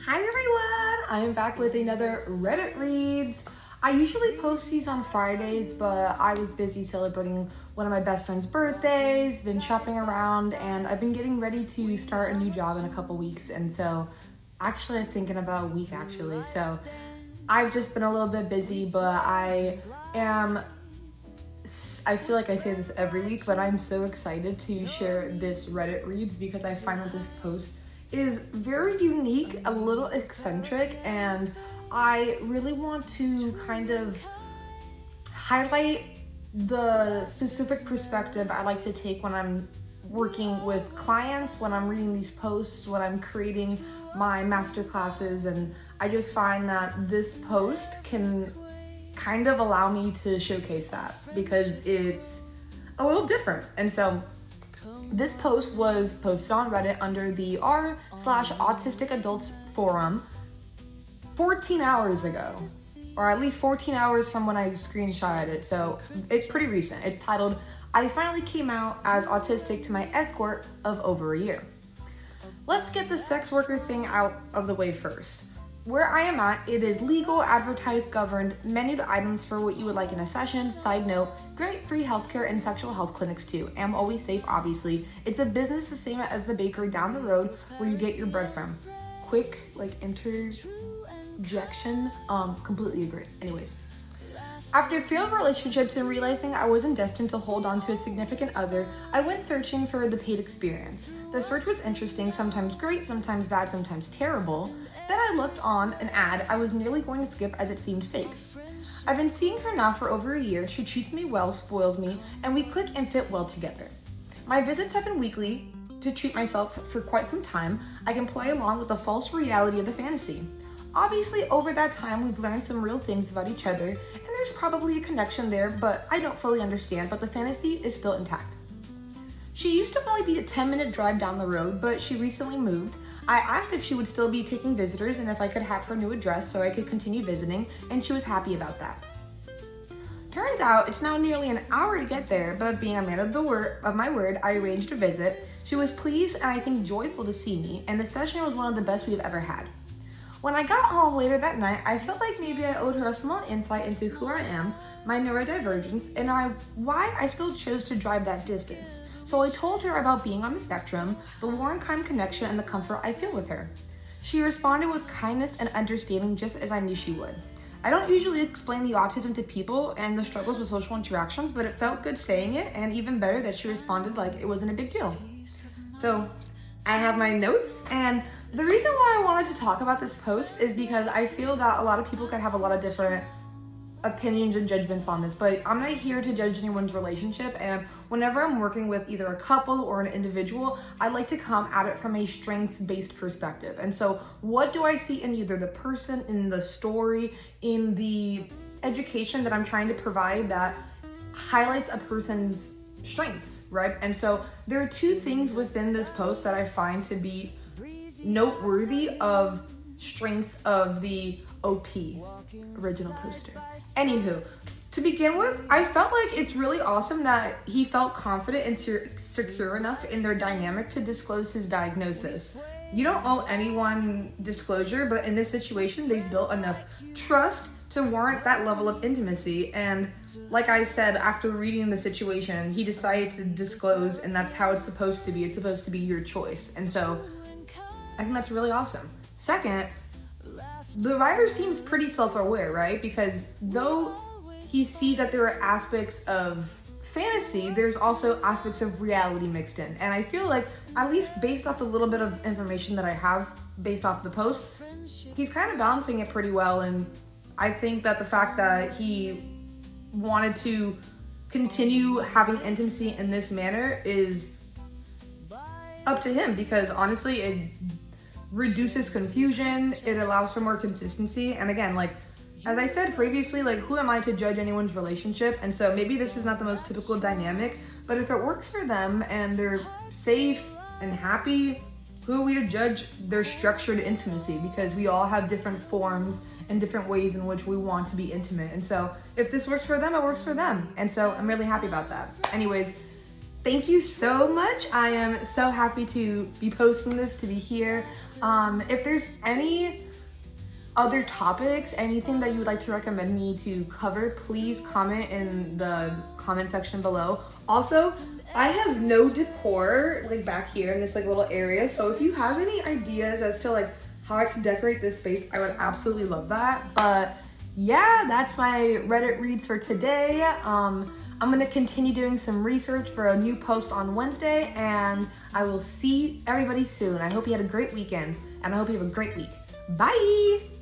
Hi everyone! I am back with another Reddit Reads. I usually post these on Fridays, but I was busy celebrating one of my best friend's birthdays, been shopping around, and I've been getting ready to start a new job in a couple weeks. And so, actually I'm thinking about a week actually. So, I've just been a little bit busy, but I feel like I say this every week, but I'm so excited to share this Reddit Reads because I find that this post is very unique, a little eccentric, and I really want to kind of highlight the specific perspective I like to take when I'm working with clients, when I'm reading these posts, when I'm creating my master classes, and I just find that this post can kind of allow me to showcase that because it's a little different. And so this post was posted on Reddit under the r/autistic adults forum 14 hours ago, or at least 14 hours from when I screenshotted it, so it's pretty recent. It's titled, "I finally came out as autistic to my escort of over a year." Let's get the sex worker thing out of the way first. Where I am at, it is legal, advertised, governed, menued items for what you would like in a session. Side note, great free healthcare and sexual health clinics too. Am always safe, obviously. It's a business the same as the bakery down the road where you get your bread from. Quick, interjection, completely agree. Anyways. After failed relationships and realizing I wasn't destined to hold on to a significant other, I went searching for the paid experience. The search was interesting, sometimes great, sometimes bad, sometimes terrible. Then I looked on an ad I was nearly going to skip as it seemed fake. I've been seeing her now for over a year. She treats me well, spoils me, and we click and fit well together. My visits have been weekly to treat myself for quite some time. I can play along with the false reality of the fantasy. Obviously, over that time, we've learned some real things about each other, and there's probably a connection there, but I don't fully understand, but the fantasy is still intact. She used to only be a 10-minute drive down the road, but she recently moved. I asked if she would still be taking visitors and if I could have her new address so I could continue visiting, and she was happy about that. Turns out it's now nearly an hour to get there, but being a man of my word, I arranged a visit. She was pleased and I think joyful to see me, and the session was one of the best we've ever had. When I got home later that night, I felt like maybe I owed her a small insight into who I am, my neurodivergence, and why I still chose to drive that distance. So I told her about being on the spectrum, the Warren-Keim connection, and the comfort I feel with her. She responded with kindness and understanding just as I knew she would. I don't usually explain the autism to people and the struggles with social interactions, but it felt good saying it, and even better that she responded like it wasn't a big deal. So I have my notes, and the reason why I wanted to talk about this post is because I feel that a lot of people could have a lot of different opinions and judgments on this, but I'm not here to judge anyone's relationship, and whenever I'm working with either a couple or an individual, I like to come at it from a strengths-based perspective. And so what do I see in either the person, in the story, in the education that I'm trying to provide that highlights a person's strengths, right? And so there are two things within this post that I find to be noteworthy of strengths of the OP original poster. Anywho, to begin with, I felt like it's really awesome that he felt confident and secure enough in their dynamic to disclose his diagnosis. You don't owe anyone disclosure, but in this situation, they've built enough trust to warrant that level of intimacy. And like I said, after reading the situation, he decided to disclose, and that's how it's supposed to be. It's supposed to be your choice. And so I think that's really awesome. Second, the writer seems pretty self-aware, right? Because though he sees that there are aspects of fantasy, there's also aspects of reality mixed in. And I feel like, at least based off the little bit of information that I have based off the post, he's kind of balancing it pretty well. And I think that the fact that he wanted to continue having intimacy in this manner is up to him, because honestly, it reduces confusion, it allows for more consistency, and again, like as I said previously, like who am I to judge anyone's relationship? And so maybe this is not the most typical dynamic, but if it works for them and they're safe and happy, who are we to judge their structured intimacy? Because we all have different forms and different ways in which we want to be intimate. And so if this works for them, it works for them. And so I'm really happy about that. Anyways, thank you so much. I am so happy to be posting this, to be here. If there's any other topics, anything that you would like to recommend me to cover, please comment in the comment section below. Also, I have no decor like back here in this like little area, so if you have any ideas as to like how I can decorate this space, I would absolutely love that. But yeah, that's my Reddit reads for today. I'm gonna continue doing some research for a new post on Wednesday, and I will see everybody soon. I hope you had a great weekend, and I hope you have a great week. Bye!